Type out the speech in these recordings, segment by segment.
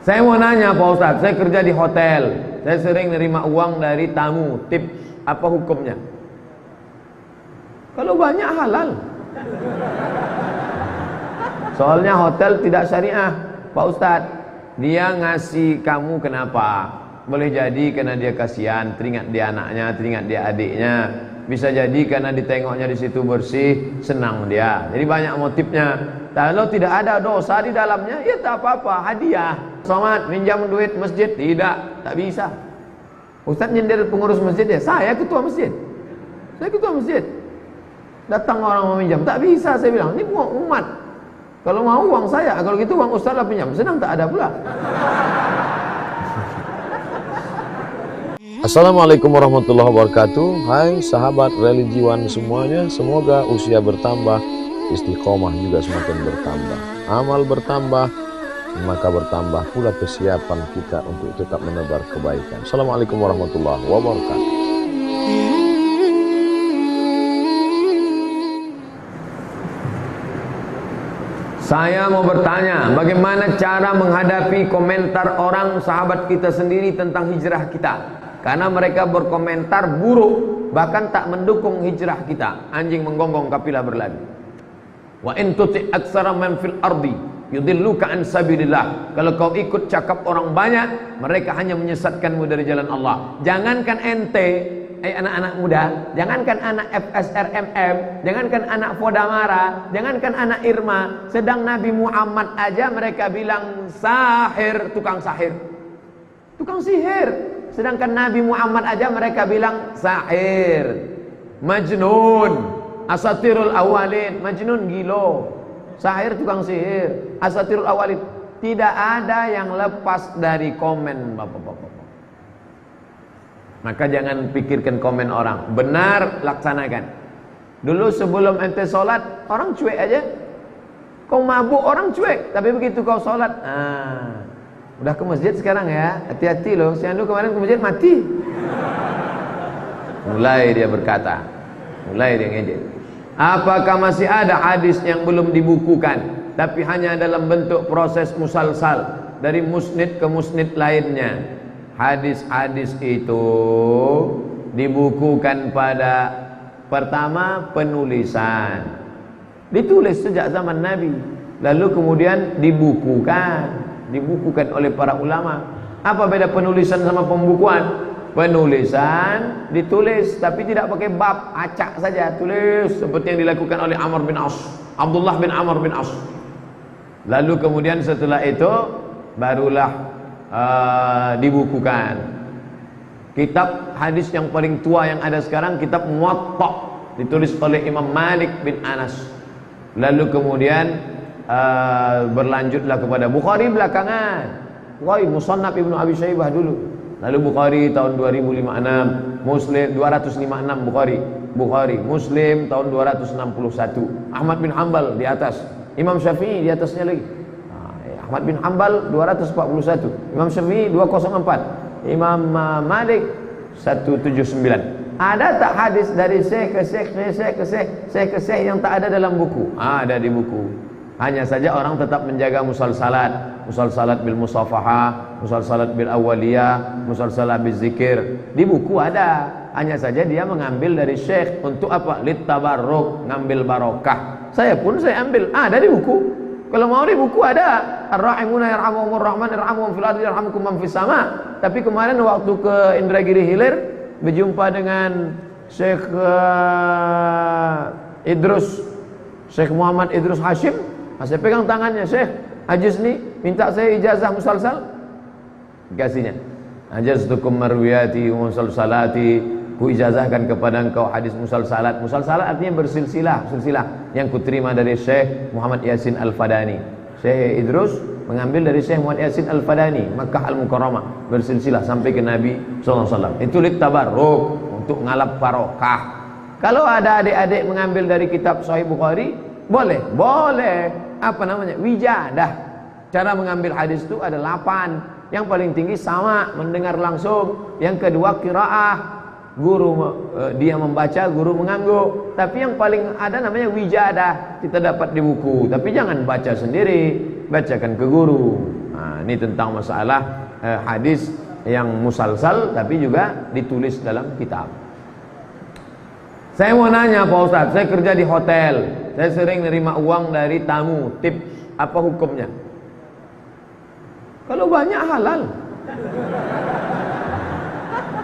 Saya mau nanya Pak Ustadz, saya kerja di hotel, saya sering nerima uang dari tamu, tip, apa hukumnya? Kalau banyak halal. Soalnya hotel tidak syariah Pak Ustadz. Dia ngasih kamu kenapa? Boleh jadi karena dia kasihan, teringat dia anaknya, teringat dia adiknya. Bisa jadi karena ditengoknya di situ bersih, senang dia. Jadi banyak motifnya. Kalau tidak ada dosa di dalamnya, ya tak apa-apa, hadiah. Somad, minjam duit masjid, tidak, tak bisa. Ustadz nyindir pengurus masjid ya, saya ketua masjid. Saya ketua masjid. Datang orang mau minjam, tak bisa, saya bilang, ini uang umat. Kalau mau uang saya, kalau gitu uang ustaz lah pinjam, senang tak ada pula. Assalamualaikum warahmatullahi wabarakatuh. Hai sahabat religiwan semuanya, semoga usia bertambah, istiqomah juga semakin bertambah, amal bertambah, maka bertambah pula kesiapan kita untuk tetap menebar kebaikan. Assalamualaikum warahmatullahi wabarakatuh. Saya mau bertanya, bagaimana cara menghadapi komentar orang sahabat kita sendiri tentang hijrah kita? Karena mereka berkomentar buruk, bahkan tak mendukung hijrah kita. Anjing menggonggong kapilah berlari. Wa in tuti' aktsara man fil ardi yudilluka an sabilillah. Kalau kau ikut cakap orang banyak, mereka hanya menyesatkanmu dari jalan Allah. Jangankan ente, anak-anak muda, jangankan anak FSRMM, jangankan anak Fodamara, jangankan anak Irma, sedang Nabi Muhammad aja mereka bilang sahir, tukang sahir, tukang sihir. Sedangkan Nabi Muhammad aja mereka bilang sahir, majnun, asatirul awalin, majnun gilo, sahir tukang sihir, asatirul awalin. Tidak ada yang lepas dari komen bapak-bapak. Maka jangan pikirkan komen orang, benar laksanakan. Dulu sebelum ente sholat, orang cuek aja. Kau mabuk orang cuek, tapi begitu kau sholat, udah ke masjid sekarang ya, hati-hati loh, si Andu kemarin ke masjid mati. Mulai dia berkata, mulai dia ngejek. Apakah masih ada hadis yang belum dibukukan, tapi hanya dalam bentuk proses musalsal dari musnid ke musnid lainnya? Hadis-hadis itu dibukukan pada pertama penulisan, ditulis sejak zaman Nabi, lalu kemudian dibukukan oleh para ulama. Apa beda penulisan sama pembukuan? Penulisan ditulis tapi tidak pakai bab, acak saja, tulis seperti yang dilakukan oleh Amr bin As, Abdullah bin Amr bin As. Lalu kemudian setelah itu barulah dibukukan. Kitab hadis yang paling tua yang ada sekarang kitab Muwatta, ditulis oleh Imam Malik bin Anas. Lalu kemudian berlanjutlah kepada Bukhari belakangan. Bukhari, Musannaf Ibnu Abi Syaibah dulu. Lalu Bukhari tahun 2056, Muslim 256 Bukhari, Muslim tahun 261. Ahmad bin Hanbal di atas, Imam Syafi'i di atasnya lagi. Ahmad bin Hanbal 241, Imam Syafi'i 204, Imam Malik 179. Ada tak hadis dari syekh ke syekh yang tak ada dalam buku? Ada di buku. Hanya saja orang tetap menjaga musalsalat bil musafahah, musalsalat bil awaliyah, musalsalat bil zikir. Di buku ada. Hanya saja dia mengambil dari syekh untuk apa? Lit tabarruk, ngambil barokah. Saya pun saya ambil, ada di buku. Kalau mau di buku ada, ar-rahimuna yarhamuhumur rahman yarhamuhum fil ardi yarhamkum man fis sama. Tapi kemarin waktu ke Indragiri Hilir berjumpa dengan Syekh Syekh Muhammad Idrus Hashim. Saya pegang tangannya, Syekh Ajiz nih minta saya ijazah musalsal. Kasihnya. Ajaztukum marwiyati wa musalsalati. Ku ijazahkan kepada engkau hadis musalsalat. Musalsalat artinya bersilsilah, silsilah yang kuterima dari Syekh Muhammad Yasin Al-Fadani. Syekh Idrus mengambil dari Syekh Muhammad Yasin Al-Fadani, Makkah Al-Mukarramah, bersilsilah sampai ke Nabi SAW. Itu lit tabarruk, untuk ngalap barokah. Kalau ada adik-adik mengambil dari kitab Sahih Bukhari, boleh. Apa namanya? Wijadah. Cara mengambil hadis itu ada 8. Yang paling tinggi sama, mendengar langsung. Yang kedua qiraah, guru dia membaca, guru mengangguk. Tapi yang paling ada namanya wijadah, kita dapat di buku. Tapi jangan baca sendiri, bacakan ke guru. Ini tentang masalah hadis yang musalsal tapi juga ditulis dalam kitab. Saya mau nanya Pak Ustadz, saya kerja di hotel, saya sering nerima uang dari tamu, tip, apa hukumnya? Kalau banyak halal.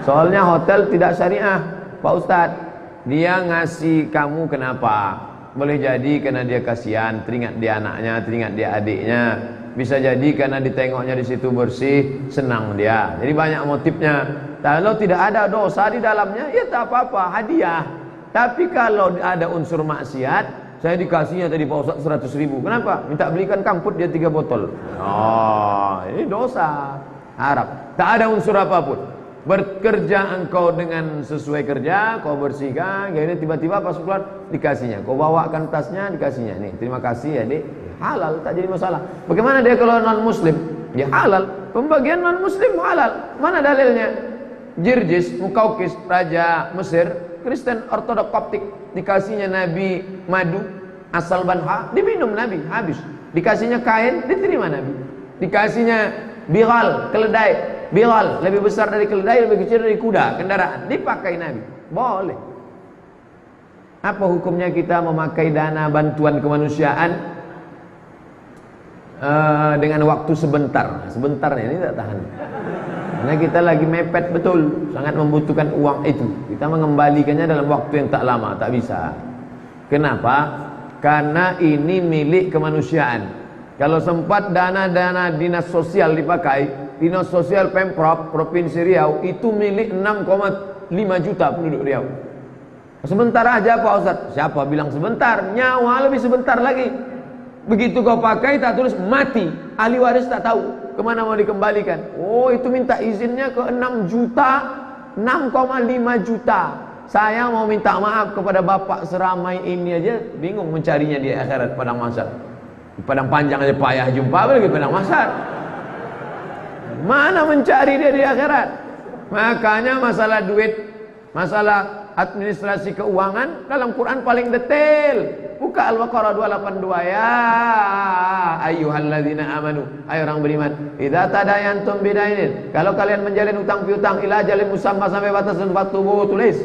Soalnya hotel tidak syariah Pak Ustadz. Dia ngasih kamu kenapa? Boleh jadi karena dia kasihan, teringat dia anaknya, teringat dia adiknya. Bisa jadi karena ditengoknya di situ bersih, senang dia. Jadi banyak motifnya. Kalau tidak ada dosa di dalamnya, ya tak apa-apa, hadiah. Tapi kalau ada unsur maksiat, saya dikasihnya tadi Pak Ustadz 100.000. Kenapa? Minta belikan kamput dia 3 botol. Oh, ini dosa. Harap. Tak ada unsur apapun. Bekerja engkau dengan sesuai kerja, kau bersihkan, ini tiba-tiba pas keluar dikasihnya. Kau bawakan tasnya, dikasihnya. Nih, terima kasih ya, Dik. Halal, tak jadi masalah. Bagaimana dia kalau non muslim? Ya halal. Pembagian non muslim halal. Mana dalilnya? Jirjis, Mukaukis, raja Mesir, Kristen Ortodok Koptik, dikasihnya Nabi madu asal Banha, diminum Nabi, habis. Dikasihnya kain, diterima Nabi. Dikasihnya biral, keledai, biral lebih besar dari keledai, lebih kecil dari kuda, kendaraan, dipakai Nabi. Boleh. Apa hukumnya kita memakai dana bantuan kemanusiaan dengan waktu sebentar? Sebentarnya ini tak tahan. Karena kita lagi mepet betul, sangat membutuhkan uang itu. Kita mengembalikannya dalam waktu yang tak lama, tak bisa. Kenapa? Karena ini milik kemanusiaan. Kalau sempat dana-dana dinas sosial dipakai, dinas sosial Pemprov Provinsi Riau itu milik 6,5 juta penduduk Riau. Sebentar aja Pak Ustadz. Siapa bilang sebentar? Nyawa lebih sebentar lagi. Begitu kau pakai tak tulis mati, ahli waris tak tahu kemana mau dikembalikan. Oh, itu minta izinnya ke 6 juta, 6,5 juta. Saya mau minta maaf kepada bapak seramai ini aja, bingung mencarinya di akhirat padang mahsyar. Padang panjang aja payah jumpa, apalagi padang mahsyar. Mana mencari dia di akhirat? Makanya masalah duit, masalah administrasi keuangan dalam Quran paling detail. Buka Al-Baqarah 282 ya ayyuhalladzina amanu, ayo orang beriman, idza tadayantum bidainin, kalau kalian menjalin utang piutang ila ajalin musamma, sampai batas tempat tubuh, tulis.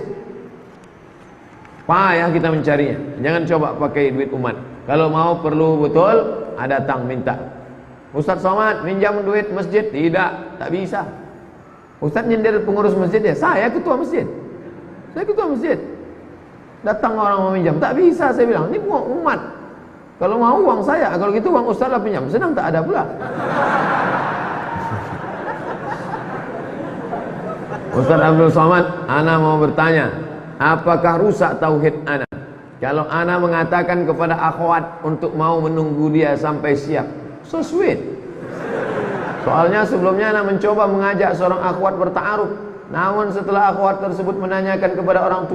Payah kita mencarinya. Jangan coba pakai duit umat. Kalau mau perlu betul, datang minta. Ustadz Somad minjam duit masjid, tidak, tak bisa. Ustadz nyindir pengurus masjid ya, saya ketua masjid. Saya ketua masjid. Datang orang mau minjam, tak bisa, saya bilang, ini uang umat. Kalau mau uang saya, kalau gitu uang ustaz lah pinjam, senang tak ada pula. Ustaz Abdul Somad, ana mau bertanya, apakah rusak tauhid ana kalau ana mengatakan kepada akhwat untuk mau menunggu dia sampai siap? So sweet. Soalnya sebelumnya ana mencoba mengajak seorang akhwat berta'aruf, namun setelah akhwat tersebut menanyakan kepada orang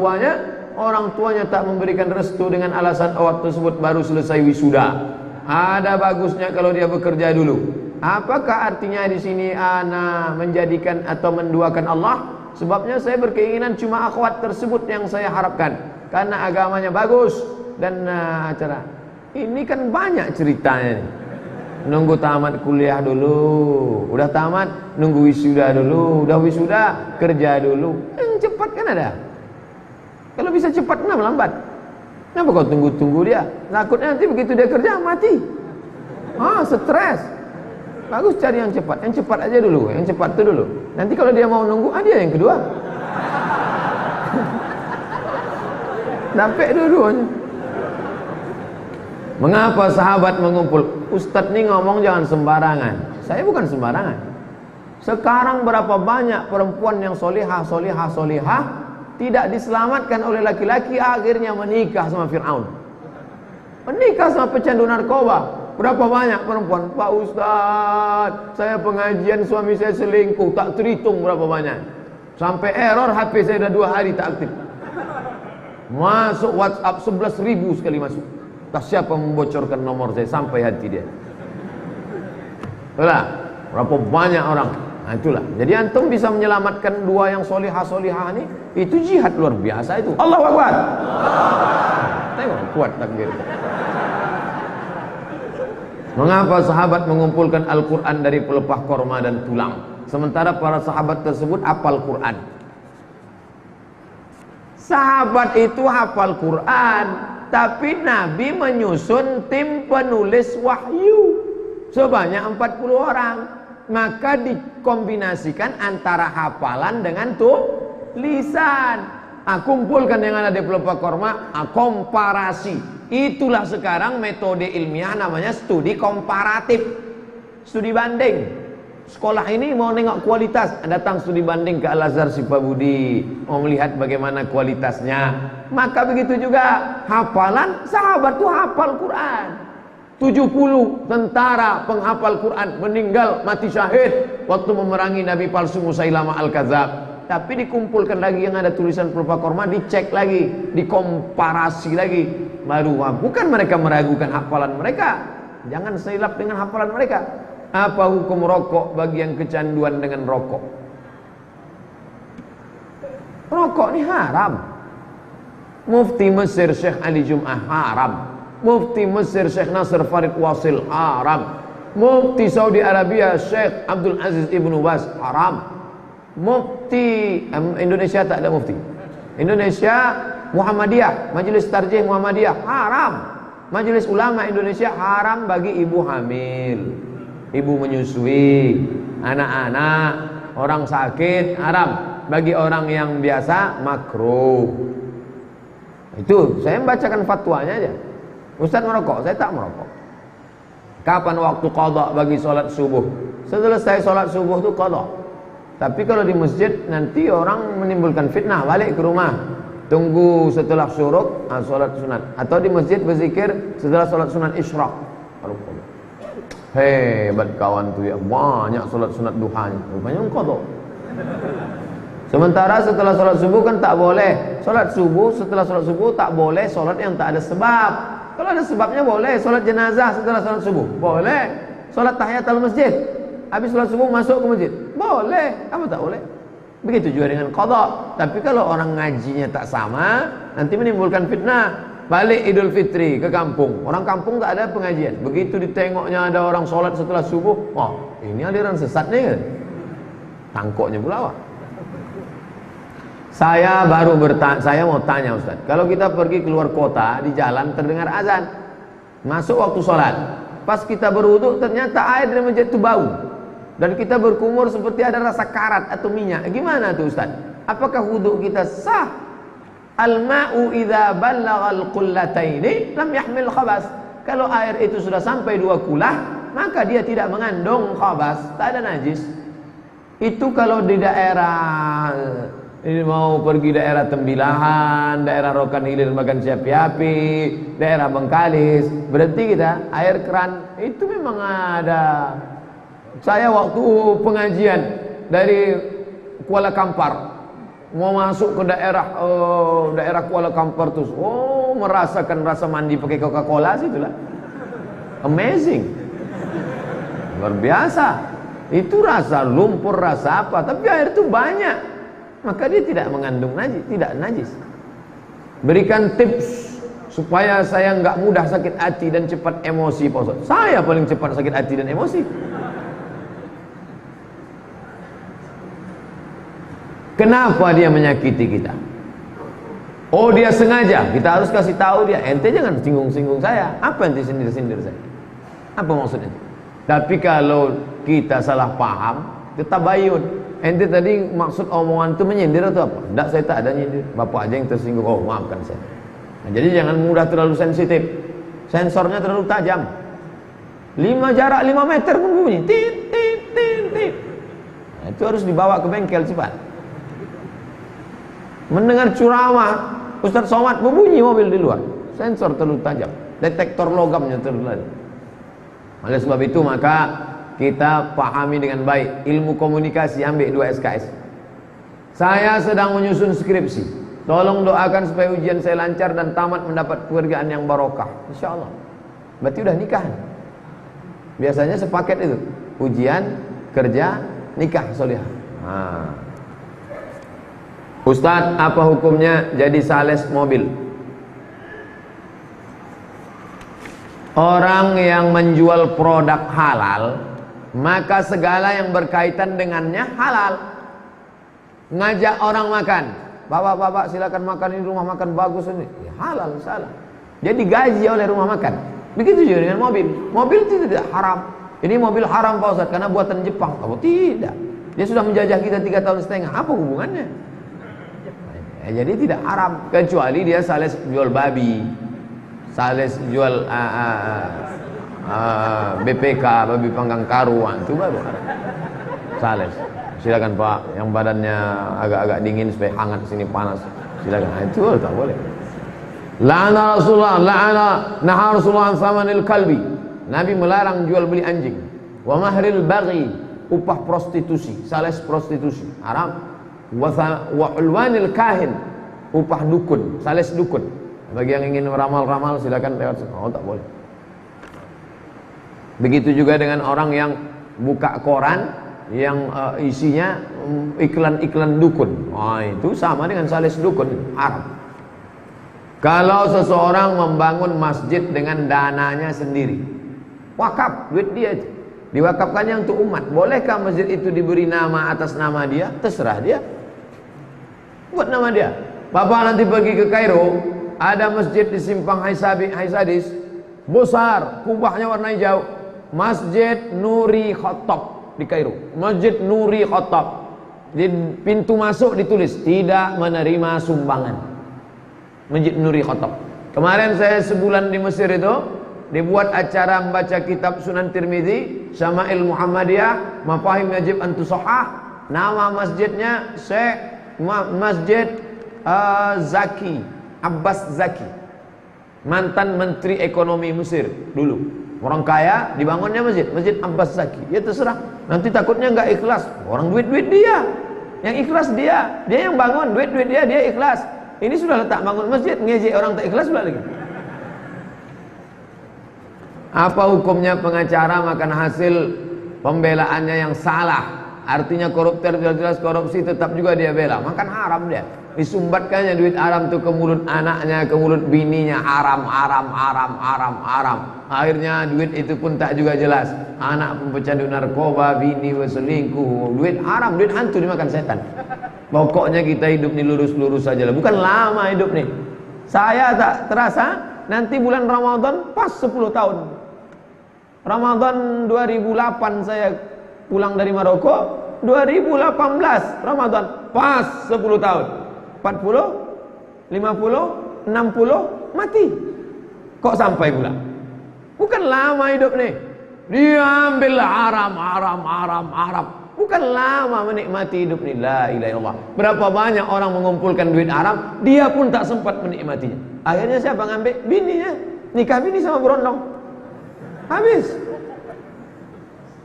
tuanya tak memberikan restu dengan alasan akhwat tersebut baru selesai wisuda. Ada bagusnya kalau dia bekerja dulu. Apakah artinya di sini ana menjadikan atau menduakan Allah? Sebabnya saya berkeinginan cuma akhwat tersebut yang saya harapkan, karena agamanya bagus dan acara. Ini kan banyak ceritanya nih. Nunggu tamat kuliah dulu, udah tamat nunggu wisuda dulu, udah wisuda kerja dulu. Yang cepat kan ada. Kalau bisa cepat, kenapa lambat? Kenapa kau tunggu-tunggu dia? Takutnya nanti begitu dia kerja mati. Stres. Bagus cari yang cepat. Yang cepat aja dulu. Yang cepat itu dulu. Nanti kalau dia mau nunggu, dia yang kedua. Dapat dua-duanya. Mengapa sahabat mengumpul? Ustadz ini ngomong jangan sembarangan. Saya bukan sembarangan. Sekarang berapa banyak perempuan yang solihah tidak diselamatkan oleh laki-laki, akhirnya menikah sama Fir'aun, menikah sama pecandu narkoba. Berapa banyak perempuan, Pak Ustadz, saya pengajian suami saya selingkuh, tak terhitung berapa banyak. Sampai error HP saya sudah 2 hari tak aktif. Masuk WhatsApp 11.000 sekali masuk. Tak siapa membocorkan nomor saya sampai hati dia. Itulah, berapa banyak orang. Nah itulah. Jadi antum bisa menyelamatkan 2 yang solihah ini, itu jihad luar biasa itu. Allahu Akbar. Tengok kuat takbir. Mengapa sahabat mengumpulkan Al-Quran dari pelepah korma dan tulang, sementara para sahabat tersebut hafal Quran? Sahabat itu hafal Quran, tapi Nabi menyusun tim penulis wahyu sebanyak 40 orang. Maka dikombinasikan antara hafalan dengan tulisan. Kumpulkan yang ada di pelepah korma, komparasi. Itulah sekarang metode ilmiah namanya studi komparatif, studi banding. Sekolah ini mau nengok kualitas, datang studi banding ke Al-Azhar Sipabudi, mau melihat bagaimana kualitasnya. Maka begitu juga hafalan, sahabat tuh hafal Quran. 70 tentara penghafal Quran meninggal mati syahid waktu memerangi Nabi palsu Musailamah Al-Kadzab. Tapi dikumpulkan lagi yang ada tulisan pelepah korma, dicek lagi, dikomparasi lagi, baru bukan mereka meragukan hafalan mereka. Jangan silap dengan hafalan mereka. Apa hukum rokok bagi yang kecanduan dengan rokok? Rokok ini haram. Mufti Mesir Syekh Ali Jum'ah haram. Mufti Mesir Syekh Nasir Farid Wasil haram. Mufti Saudi Arabia Syekh Abdul Aziz Ibnu Baz haram. Mufti Indonesia tak ada mufti. Indonesia Muhammadiyah, Majelis Tarjih Muhammadiyah haram. Majelis Ulama Indonesia haram bagi ibu hamil, ibu menyusui, anak-anak, orang sakit haram. Bagi orang yang biasa makruh. Itu saya membacakan fatwanya aja. Ustaz merokok, saya tak merokok. Kapan waktu qadha bagi sholat subuh? Selesai sholat subuh itu qadha. Tapi kalau di masjid nanti orang menimbulkan fitnah, balik ke rumah, tunggu setelah syuruk, sholat sunat. Atau di masjid berzikir setelah sholat sunat isyraq. Hebat kawan tuh ya, banyak sholat sunat duhanya, rupanya qadha. Sementara setelah sholat subuh kan tak boleh. Sholat subuh, setelah sholat subuh tak boleh sholat yang tak ada sebab. Kalau ada sebabnya boleh. Sholat jenazah setelah sholat subuh boleh. Sholat tahiyatul masjid, habis sholat subuh masuk ke masjid boleh. Apa tak boleh? Begitu juga dengan qadha. Tapi kalau orang ngajinya tak sama, nanti menimbulkan fitnah. Balik Idul Fitri ke kampung, orang kampung tak ada pengajian. Begitu ditengoknya ada orang sholat setelah subuh, oh ini aliran sesat nih kan? Tangkoknya pula Pak. Saya mau tanya Ustaz, kalau kita pergi keluar kota, di jalan terdengar azan, masuk waktu sholat, pas kita berwudu ternyata air dari masjid itu bau, dan kita berkumur seperti ada rasa karat atau minyak. Gimana tuh Ustaz? Apakah wudu kita sah? Al-ma'u idza ballaghal qullataini lam yahmil khabas. Kalau air itu sudah sampai 2 kulah, maka dia tidak mengandung khabas, tak ada najis. Itu kalau di daerah ini mau pergi daerah Tembilahan, daerah Rokan Hilir Makan Siapi-api, daerah Bengkalis, berhenti kita air keran itu memang ada. Saya waktu pengajian dari Kuala Kampar mau masuk ke daerah Kuala Kampar tuh, merasakan rasa mandi pakai Coca-Cola sih itulah. Amazing. Luar biasa. Itu rasa lumpur, rasa apa, tapi air itu banyak. Maka dia tidak mengandung najis, tidak najis. Berikan tips supaya saya nggak mudah sakit hati dan cepat emosi, Pak Ustaz. Saya paling cepat sakit hati dan emosi. Kenapa dia menyakiti kita? Oh dia sengaja. Kita harus kasih tahu dia, ente jangan singgung-singgung saya. Apa ente sindir-sindir saya? Apa maksudnya? Tapi kalau kita salah paham, kita tabayun. Ente tadi maksud omongan itu menyindir atau apa? Tidak, saya tak ada nyindir. Bapak aja yang tersinggung. Oh maafkan saya. Nah, jadi jangan mudah terlalu sensitif. Sensornya terlalu tajam. Jarak 5 meter pun bunyi. Tit, tit, tit, tit. Nah, itu harus dibawa ke bengkel cepat. Mendengar ceramah Ustaz Somad berbunyi mobil di luar. Sensor terlalu tajam. Detektor logamnya terlalu tajam. Oleh sebab itu maka kita pahami dengan baik ilmu komunikasi, ambil 2 SKS. Saya sedang menyusun skripsi. Tolong doakan supaya ujian saya lancar dan tamat mendapat pekerjaan yang barokah. InsyaAllah. Berarti udah nikah. Biasanya sepaket itu. Ujian, kerja, nikah solihah. Ustadz, apa hukumnya jadi sales mobil? orang yang menjual produk halal, maka segala yang berkaitan dengannya halal. Ngajak orang makan, bapak-bapak silakan makan, ini rumah makan bagus ini, ya, halal, salah. Jadi gaji oleh rumah makan. Begitu juga dengan mobil. Mobil itu tidak haram. Ini mobil haram Pak Ustaz karena buatan Jepang. Oh tidak, dia sudah menjajah kita 3,5 tahun. Apa hubungannya? Jadi tidak haram, kecuali dia sales jual babi, sales jual BPK, babi panggang karuan, itu baru sales. Silakan Pak, yang badannya agak-agak dingin supaya hangat, sini panas, silakan. Itu tak boleh. La'ana Rasulullah, naha Rasulullah an samanil kalbi. Nabi melarang jual beli anjing. Wa mahril baghi, upah prostitusi, sales prostitusi, haram. Wa ulwanil kahin, upah dukun, sales dukun. Bagi yang ingin meramal-ramal silakan lewat sini. Oh, tak boleh. Begitu juga dengan orang yang buka koran yang isinya iklan-iklan dukun. Itu sama dengan sales dukun, haram. Kalau seseorang membangun masjid dengan dananya sendiri, wakaf, duit dia itu, diwakafkannya untuk umat, bolehkah masjid itu diberi nama atas nama dia? Terserah dia, buat nama dia. Bapak nanti pergi ke Kairo, ada masjid di simpang Haisadis, besar, kubahnya warna hijau, Masjid Nuri Khattab di Kairo. Masjid Nuri Khattab, di pintu masuk ditulis tidak menerima sumbangan. Masjid Nuri Khattab. Kemarin saya sebulan di Mesir itu, dibuat acara membaca kitab Sunan Tirmidzi, Syama'il Muhammadiyah, Mafahim Yajib an Tusahhah. Nama masjidnya Syekh Masjid Zaki, Abbas Zaki, mantan Menteri Ekonomi Mesir dulu. Orang kaya, dibangunnya Masjid Abbas Zaki. Ya terserah, nanti takutnya nggak ikhlas. Orang duit-duit dia, yang ikhlas dia yang bangun, duit-duit dia ikhlas. Ini sudah letak bangun masjid, ngejek orang tak ikhlas pula lagi. Apa hukumnya pengacara makan hasil pembelaannya yang salah? Artinya koruptor, jelas korupsi, tetap juga dia bela. Makan haram dia. Disumbatkannya duit haram itu ke mulut anaknya, ke mulut bininya, haram. Akhirnya duit itu pun tak juga jelas. Anak pun pecandu narkoba, bini berselingkuh, duit haram, duit hantu dimakan setan. Pokoknya kita hidup nih lurus-lurus saja lah. Bukan lama hidup nih. Saya tak terasa nanti bulan Ramadan pas 10 tahun. Ramadan 2008 saya pulang dari Maroko, 2018 Ramadan pas 10 tahun. 40, 50, 60 mati. Kok sampai pula? Bukan lama hidup nih. Dia ambil haram. Bukan lama menikmati hidup ini. La ilaha illallah. Berapa banyak orang mengumpulkan duit haram, dia pun tak sempat menikmatinya. Akhirnya siapa ngambil? Bininya. Nikah bini sama berondong. Habis.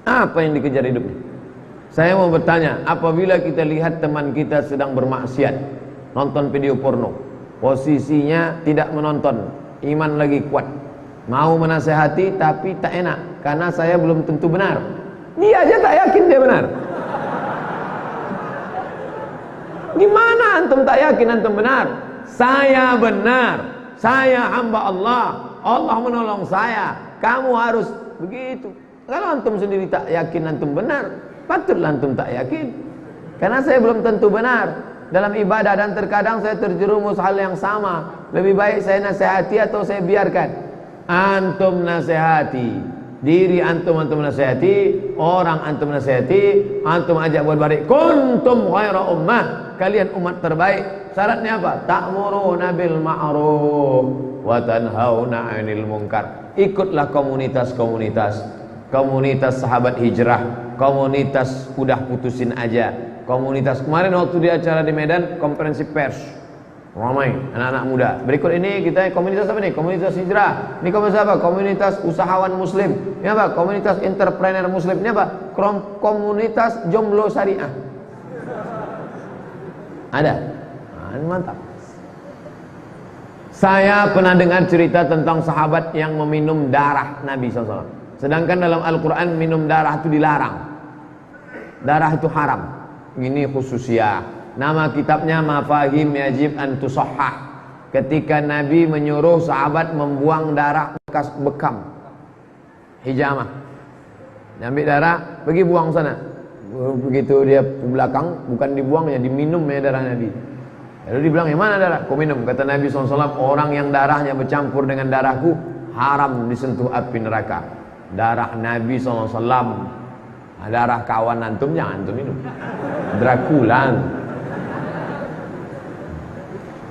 Apa yang dikejar hidup ini? Saya mau bertanya, apabila kita lihat teman kita sedang bermaksiat, nonton video porno, posisinya tidak menonton, iman lagi kuat, mau menasehati tapi tak enak, karena saya belum tentu benar. Dia aja tak yakin dia benar. Gimana antum tak yakin antum benar? Saya benar, saya hamba Allah, Allah menolong saya. Kamu harus begitu. Kalau antum sendiri tak yakin antum benar, patutlah antum tak yakin, karena saya belum tentu benar dalam ibadah, dan terkadang saya terjerumus hal yang sama. Lebih baik saya nasihati atau saya biarkan? Antum nasihati diri, antum nasihati orang, antum nasihati, antum ajak buat baik. Kuntum khaira ummah, kalian umat terbaik. Syaratnya apa? Ta'muruna bil ma'ruf wa tanhauna 'anil munkar. Ikutlah komunitas sahabat hijrah, komunitas udah putusin aja, komunitas kemarin waktu di acara di Medan, konferensi pers ramai anak-anak muda. Berikut ini kita komunitas apa nih? Komunitas hijrah. Ini komunitas apa? Komunitas usahawan muslim. Ini apa? Komunitas entrepreneur muslim. Ini apa? Komunitas jomblo syariah. Ada. Ini mantap. Saya pernah dengar cerita tentang sahabat yang meminum darah Nabi SAW. Sedangkan dalam Al-Quran minum darah itu dilarang. Darah itu haram. Ini khususnya. Nama kitabnya Mafahim Yajib an Tusahhah. Ketika Nabi menyuruh sahabat membuang darah bekas bekam, hijamah. Ambil darah, pergi buang sana. Begitu dia ke belakang, bukan dibuang ya, diminum ya darah Nabi. Lalu dibilang, yang mana darah? Kau minum. Kata Nabi SAW, orang yang darahnya bercampur dengan darahku haram disentuh api neraka. Darah Nabi SAW, darah kawan antum jangan antum minum. Dracula.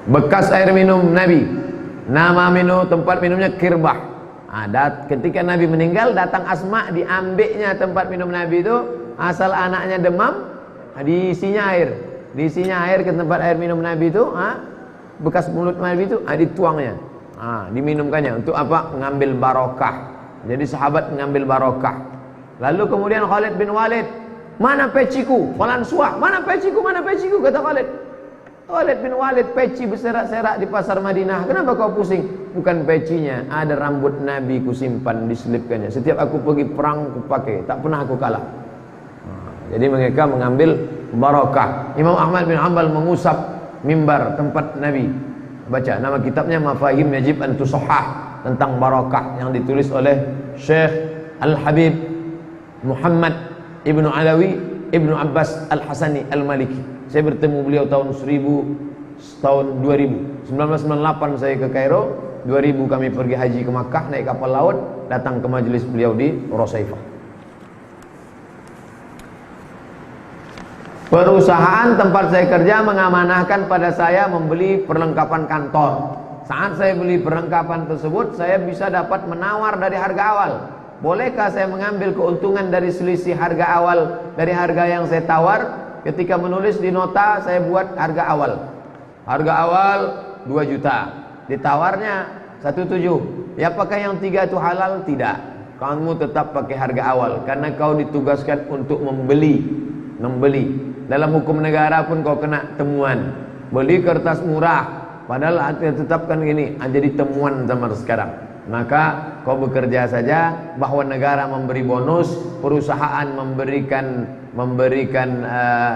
Bekas air minum Nabi, nama minum tempat minumnya Kirbah. Ketika Nabi meninggal, datang Asma, diambilnya tempat minum Nabi itu. Asal anaknya demam, diisinya air ke tempat air minum Nabi itu, bekas mulut Nabi itu, dituangnya, diminumkannya. Untuk apa? Mengambil barokah. Jadi sahabat mengambil barokah. Lalu kemudian Khalid bin Walid, mana peciku? Falan suah, mana peciku? Mana peciku? Kata Khalid. Khalid bin Walid, peci berserak-serak di pasar Madinah. Kenapa kau pusing? Bukan pecinya, ada rambut Nabi ku simpan, diselipkannya. Setiap aku pergi perang, ku pakai, tak pernah aku kalah. Jadi mereka mengambil barokah. Imam Ahmad bin Hanbal mengusap mimbar tempat Nabi. Baca nama kitabnya Mafahim Yajib an Tusahhah, tentang barokah, yang ditulis oleh Syekh Al-Habib Muhammad Ibnu Alawi Ibnu Abbas Al-Hasani Al-Maliki. Saya bertemu beliau tahun 2000. 1998 saya ke Kairo, 2000 kami pergi haji ke Makkah, naik kapal laut, datang ke majelis beliau di Rosaifah. Perusahaan tempat saya kerja mengamanahkan pada saya membeli perlengkapan kantor. Saat saya beli perlengkapan tersebut, saya bisa dapat menawar dari harga awal. Bolehkah saya mengambil keuntungan dari selisih harga awal dari harga yang saya tawar? Ketika menulis di nota, saya buat harga awal. Harga awal 2 juta. Ditawarnya 1,7. Ya, apakah yang 3 itu halal? Tidak. Kamu tetap pakai harga awal karena kau ditugaskan untuk membeli. Dalam hukum negara pun kau kena temuan. Beli kertas murah, padahal tetapkan gini, jadi temuan zaman sekarang. Maka kau bekerja saja, bahwa negara memberi bonus, perusahaan memberikan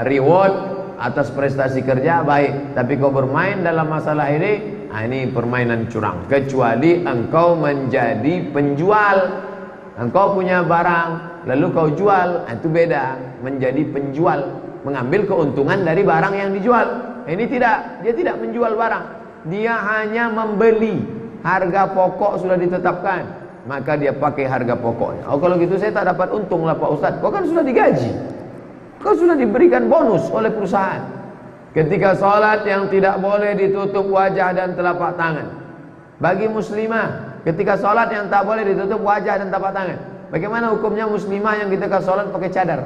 reward atas prestasi kerja, baik. Tapi kau bermain dalam masalah ini, ini permainan curang. Kecuali engkau menjadi penjual, engkau punya barang lalu kau jual, itu beda. Menjadi penjual, mengambil keuntungan dari barang yang dijual. Ini tidak, dia tidak menjual barang, dia hanya membeli. Harga pokok sudah ditetapkan, maka dia pakai harga pokoknya. Oh, kalau gitu saya tak dapat untung lah Pak Ustadz. Kau kan sudah digaji, kau sudah diberikan bonus oleh perusahaan. Ketika sholat yang tidak boleh ditutup wajah dan telapak tangan. Bagi muslimah, ketika sholat yang tak boleh ditutup wajah dan telapak tangan. Bagaimana hukumnya muslimah yang ketika sholat pakai cadar?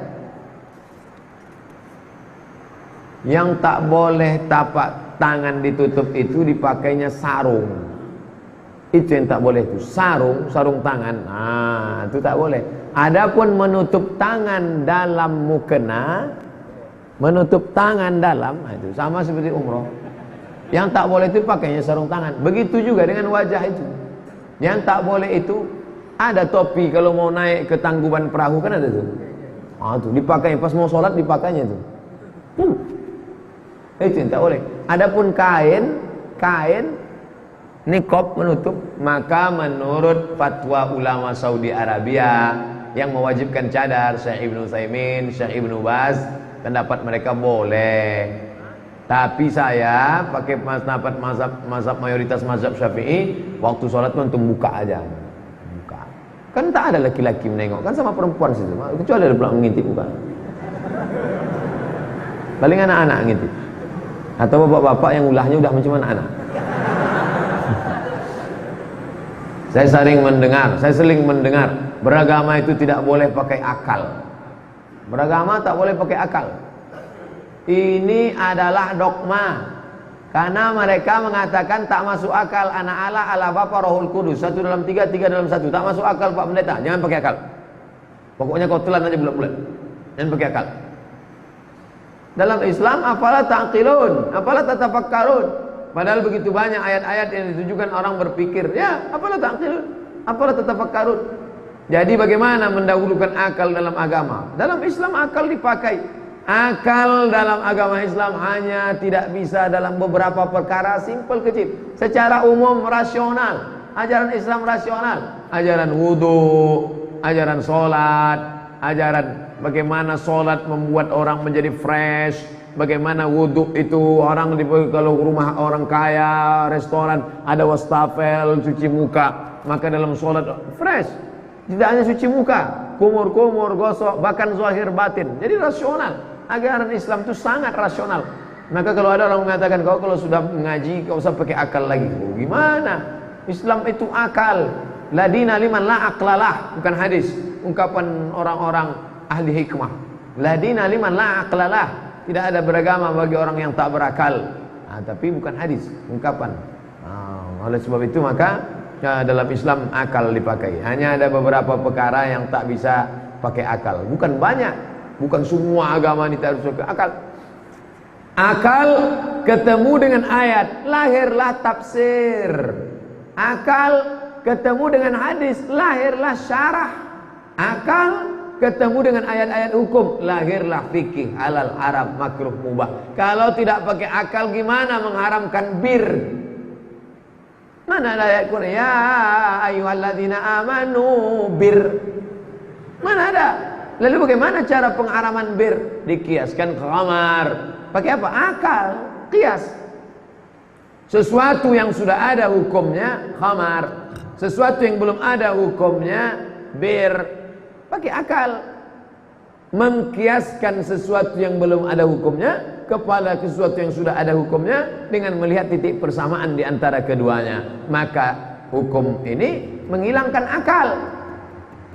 Yang tak boleh tapak tangan ditutup itu dipakainya sarung. Itu yang tak boleh itu, sarung tangan. Itu tak boleh. Adapun menutup tangan dalam mukena, menutup tangan dalam, itu sama seperti umroh. Yang tak boleh itu pakainya sarung tangan. Begitu juga dengan wajah itu. Yang tak boleh itu, ada topi kalau mau naik ke tangguban perahu kan ada tuh. Tuh dipakai pas mau sholat dipakainya tuh. Itu yang tak boleh. Adapun kain niqab menutup, maka menurut fatwa ulama Saudi Arabia yang mewajibkan cadar, Syekh Ibnu Utsaimin, Syekh Ibnu Baz, pendapat mereka boleh. Tapi saya pakai pendapat mazhab mayoritas mazhab Syafi'i, waktu sholat pun buka aja. Buka. Kan tak ada laki-laki menengok, kan sama perempuan situ. Kecuali ada pula mengintip bukan. Paling anak-anak ngintip. Atau bapak-bapak yang ulahnya udah macam anak-anak. Saya sering mendengar beragama itu tidak boleh pakai akal. Beragama tak boleh pakai akal. Ini adalah dogma. Karena mereka mengatakan tak masuk akal, anak Allah, Allah Bapa, Rohul Kudus, 1 dalam 3, 3 dalam 1. Tak masuk akal Pak Pendeta, jangan pakai akal. Pokoknya kau telan aja bulat-bulat. Jangan pakai akal. Dalam Islam, afala ta'qilun, afala tatafakkarun. Padahal begitu banyak ayat-ayat yang ditujukan orang berpikir. Ya, afala ta'qilun, afala tatafakkarun. Jadi bagaimana mendahulukan akal dalam agama? Dalam Islam akal dipakai. Akal dalam agama Islam hanya tidak bisa dalam beberapa perkara simpel kecil. Secara umum rasional. Ajaran Islam rasional. Ajaran wudu, ajaran sholat, ajaran bagaimana sholat membuat orang menjadi fresh, bagaimana wudhu itu orang kalau rumah orang kaya, restoran ada wastafel cuci muka, maka dalam sholat fresh. Tidak hanya cuci muka, kumur-kumur, gosok, bahkan zahir batin. Jadi rasional. Ajaran Islam itu sangat rasional. Maka kalau ada orang mengatakan kau kalau sudah mengaji kau usah pakai akal lagi. Oh, gimana? Islam itu akal. La dina liman la aqlalah, bukan hadis. Ungkapan orang-orang ahli hikmah. La dina liman la aqlalah. Tidak ada beragama bagi orang yang tak berakal. Tapi bukan hadis, ungkapan. Oleh sebab itu maka dalam Islam akal dipakai. Hanya ada beberapa perkara yang tak bisa pakai akal. Bukan banyak, bukan semua agama ini tak harus pakai akal. Akal ketemu dengan ayat, lahirlah tafsir. Akal ketemu dengan hadis, lahirlah syarah. Akal ketemu dengan ayat-ayat hukum, lahirlah fikih, halal, haram, makruh, mubah. Kalau tidak pakai akal gimana mengharamkan bir? Mana ada ayat Quran? Ya ayyuhalladzina amanu bir. Mana ada? Lalu bagaimana cara pengharaman bir? Dikiaskan ke khamar. Pakai apa? Akal, kias. Sesuatu yang sudah ada hukumnya khamar, sesuatu yang belum ada hukumnya bir. Pakai akal. Mengkiaskan sesuatu yang belum ada hukumnya kepada sesuatu yang sudah ada hukumnya dengan melihat titik persamaan di antara keduanya, maka hukum ini menghilangkan akal.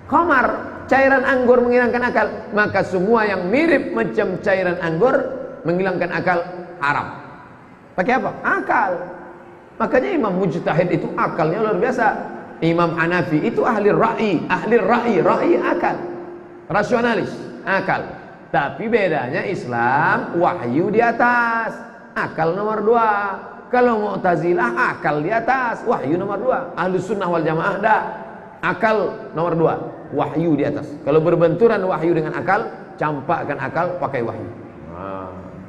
Khamar, cairan anggur menghilangkan akal, maka semua yang mirip macam cairan anggur menghilangkan akal, haram. Pakai apa? Akal. Makanya Imam Mujtahid itu akalnya luar biasa. Imam Hanafi itu ahli ra'i akal, rasionalis, akal. Tapi bedanya Islam wahyu di atas, akal nomor 2. Kalau Mu'tazilah akal di atas, wahyu nomor 2. Ahlus Sunnah wal Jamaah dah, akal nomor 2, wahyu di atas. Kalau berbenturan wahyu dengan akal, campakkan akal pakai wahyu.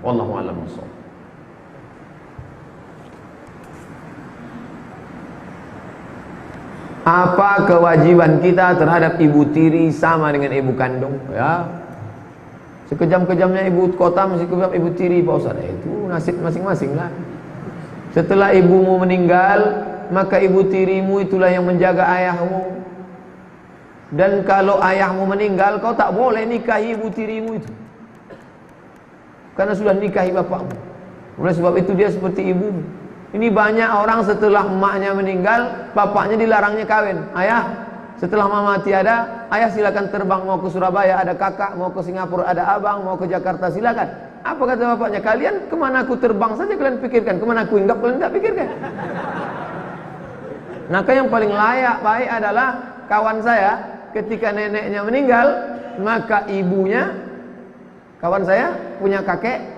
Wallahu a'lam bishawab. Apa kewajiban kita terhadap ibu tiri sama dengan ibu kandung? Ya, sekejam-kejamnya ibu kota masih kejam ibu tiri, Pak Ustaz. Itu nasib masing-masing lah. Setelah ibumu meninggal, maka ibu tirimu itulah yang menjaga ayahmu. Dan kalau ayahmu meninggal, kau tak boleh nikahi ibu tirimu itu, karena sudah nikahi bapakmu. Oleh sebab itu dia seperti ibumu. Ini banyak orang setelah emaknya meninggal, bapaknya dilarangnya kawin. Ayah, setelah mama tiada, ayah silakan terbang mau ke Surabaya, ada kakak, mau ke Singapura, ada abang, mau ke Jakarta, silakan. Apa kata bapaknya? Kalian kemana aku terbang saja kalian pikirkan, kemana aku hinggap kalian tak pikirkan. Maka yang paling layak baik adalah kawan saya ketika neneknya meninggal, maka ibunya, kawan saya punya kakek,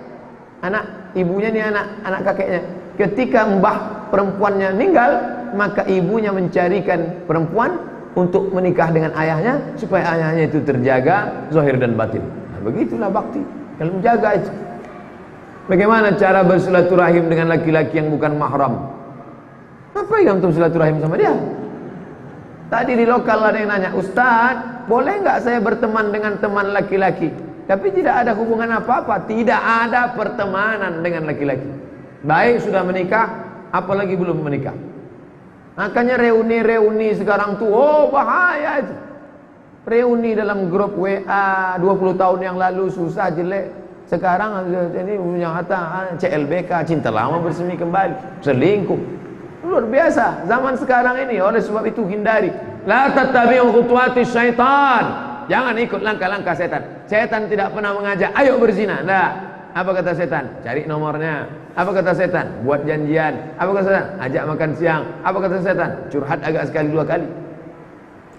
anak ibunya nih anak kakeknya. Ketika mbah perempuannya meninggal, maka ibunya mencarikan perempuan untuk menikah dengan ayahnya supaya ayahnya itu terjaga zahir dan batin. Begitulah bakti, kalau menjaga itu. Bagaimana cara bersilaturahim dengan laki-laki yang bukan mahram? Apa yang untuk silaturahim sama dia? Tadi di lokal ada yang nanya, Ustaz, boleh nggak saya berteman dengan teman laki-laki tapi tidak ada hubungan apa-apa? Tidak ada pertemanan dengan laki-laki, baik sudah menikah apalagi belum menikah. Makanya reuni sekarang tuh, oh bahaya itu. Reuni dalam grup WA 20 tahun yang lalu susah, jelek. Sekarang ini punya kata CLBK, cinta lama bersemi kembali, selingkuh. Luar biasa zaman sekarang ini. Oleh sebab itu hindari. La tattabi'u khutuwati syaitan. Jangan ikut langkah-langkah setan. Setan tidak pernah mengajak ayo berzina. Nah, apa kata setan? Cari nomornya. Apa kata setan? Buat janjian. Apa kata setan? Ajak makan siang. Apa kata setan? Curhat agak sekali 2 kali.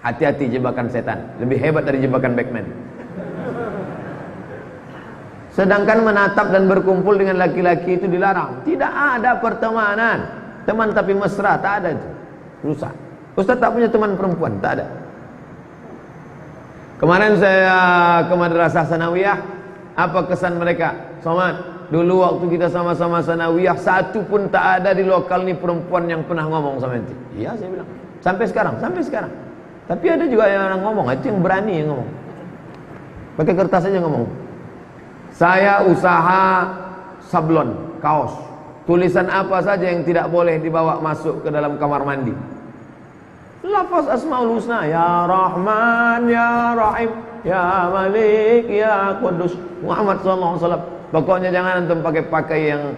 Hati-hati jebakan setan. Lebih hebat dari jebakan Batman. Sedangkan menatap dan berkumpul dengan laki-laki itu dilarang. Tidak ada pertemanan. Teman tapi mesra, tak ada itu. Rusak. Ustaz tak punya teman perempuan, tak ada. Kemarin saya ke Madrasah Sanawiyah, apa kesan mereka? Somad, dulu waktu kita sama-sama Sanawiyah, satu pun tak ada di lokal ni perempuan yang pernah ngomong sama ente. Iya, saya bilang. Sampai sekarang, sampai sekarang. Tapi ada juga yang orang ngomong, itu yang berani yang ngomong. Pakai kertas aja ngomong. Saya usaha sablon, kaos. Tulisan apa saja yang tidak boleh dibawa masuk ke dalam kamar mandi? Lafaz Asmaul Husna, Ya Rahman, Ya Rahim, Ya Malik, Ya Qudus. Muhammad SAW. Pokoknya jangan antum pakai yang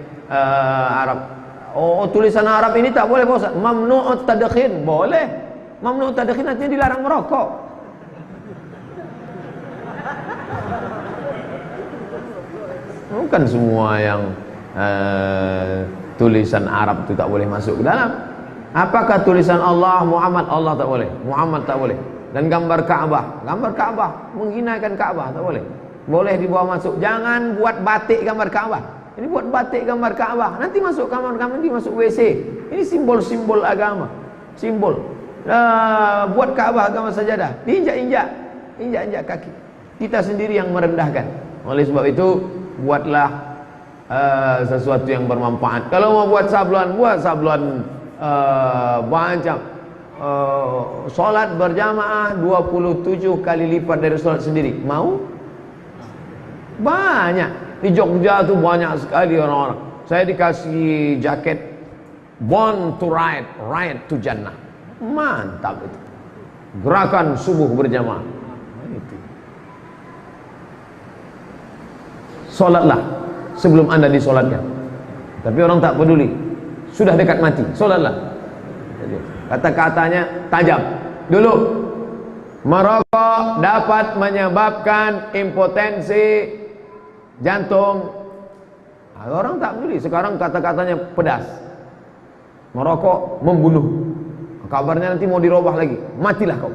Arab. Oh, tulisan Arab ini tak boleh, Pak Ustaz. Mamnu'ut tadkhin, boleh. Mamnu'ut tadkhin artinya dilarang merokok. Bukan semua yang tulisan Arab itu tak boleh masuk ke dalam. Apakah tulisan Allah, Muhammad, Allah tak boleh, Muhammad tak boleh. Dan gambar Ka'bah menghinakan Ka'bah tak boleh. Boleh dibawa masuk. Jangan buat batik gambar Ka'bah. Ini buat batik gambar Ka'bah. Nanti masuk kamar, nanti masuk WC. Ini simbol-simbol agama. Simbol. Buat Ka'bah agama sajadah. Diinjak kaki. Kita sendiri yang merendahkan. Oleh sebab itu, buatlah sesuatu yang bermanfaat. Kalau mau buat sablon macam solat berjamaah 27 kali lipat dari solat sendiri. Mau? Banyak. Di Jogja tuh banyak sekali orang-orang. Saya dikasih jaket Born to Ride, Ride to Jannah. Mantap itu. Gerakan subuh berjamaah. Itu. Solatlah sebelum Anda disolatkan. Tapi orang tak peduli. Sudah dekat mati, solatlah. Kata-katanya tajam. Dulu merokok dapat menyebabkan impotensi jantung. Orang tak peduli. Sekarang kata-katanya pedas. Merokok membunuh. Kabarnya nanti mau dirubah lagi. Matilah kau.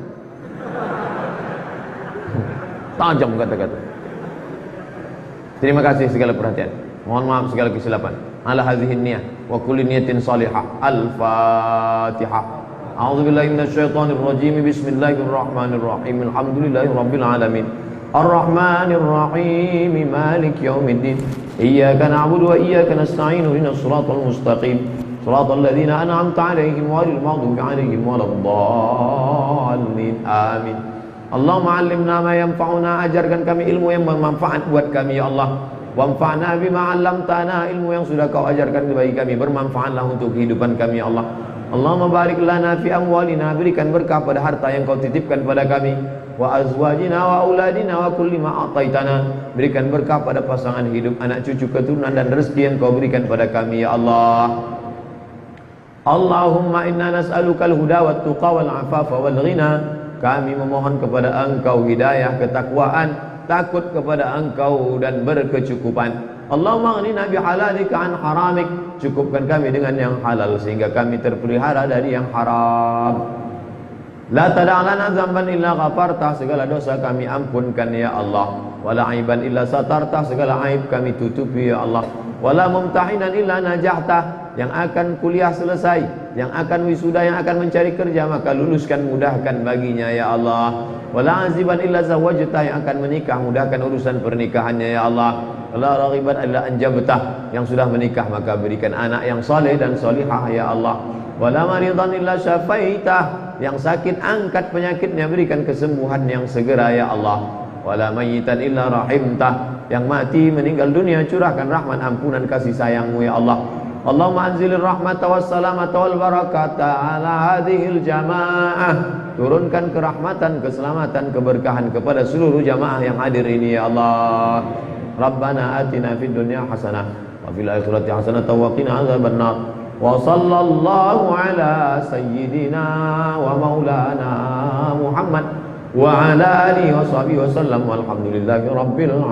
Tajam kata-kata. Terima kasih segala perhatian. Mohon maaf segala kesilapan. Ala hadhihi niyah wa kulli niyatin salihah. Al-Fatihah. A'udzubillahi minasyaitonir rajim. Bismillahirrahmanirrahim. Alhamdulillahirabbil alamin. Ar-Rahmanir Rahim. Malik yaumiddin. Iyyaka na'budu wa iyyaka nasta'in. Ihdinas siratal mustaqim. Siratal ladzina an'amta 'alaihim ghairil maghdubi 'alaihim waladdallin. Amin. Allahumma 'allimna ma yanfa'una, ajarkan kami ilmu yang bermanfaat buat kami ya Allah. Wanfa'na bima 'allamtana, ilmu yang sudah kau ajarkan bagi kami bermanfaatlah untuk kehidupan kami ya Allah. Allahumma barik lana fi amwalina, berikan berkah pada harta yang kau titipkan pada kami. Wa azwajina wa auladina wa kulli ma ataitana, berikan berkah pada pasangan hidup, anak cucu, keturunan dan rezeki yang kau berikan pada kami ya Allah. Allahumma inna nas'alukal huda wat tuqa wal afafa wal ghina. Kami memohon kepada Engkau hidayah, ketakwaan, takut kepada Engkau dan berkecukupan. Allahumma aghnina bihalalika an haramik, cukupkan kami dengan yang halal sehingga kami terpelihara dari yang haram. La tada'lana dzamban illa ghafarta, segala dosa kami ampunkan ya Allah. Wala aiban illa satarta, segala aib kami tutupi ya Allah. Wala mumtahinan illa najahta, yang akan kuliah selesai, yang akan wisuda, yang akan mencari kerja, maka luluskan, mudahkan baginya ya Allah. Wala aziban illa zawajta, yang akan menikah, mudahkan urusan pernikahannya ya Allah. Wala raghiban illa anjabta, yang sudah menikah maka berikan anak yang saleh dan salihah ya Allah. Wala maridan illa syafaitah, yang sakit angkat penyakitnya, berikan kesembuhan yang segera ya Allah. Wala mayyitan illa rahimtah, yang mati meninggal dunia curahkan rahmat ampunan kasih sayangmu ya Allah. Allahumma anzilir rahmata wassalamata wal barakata ala hadhil jamaah, turunkan kerahmatan, keselamatan, keberkahan kepada seluruh jamaah yang hadir ini ya Allah. Rabbana atina fid dunya hasanah wa fil akhirati hasanah wa qina adzabannar. Wa sallallahu ala sayyidina wa maulana Muhammad wa ala alihi wa sahbihi wa sallam walhamdulillahi rabbil alamin.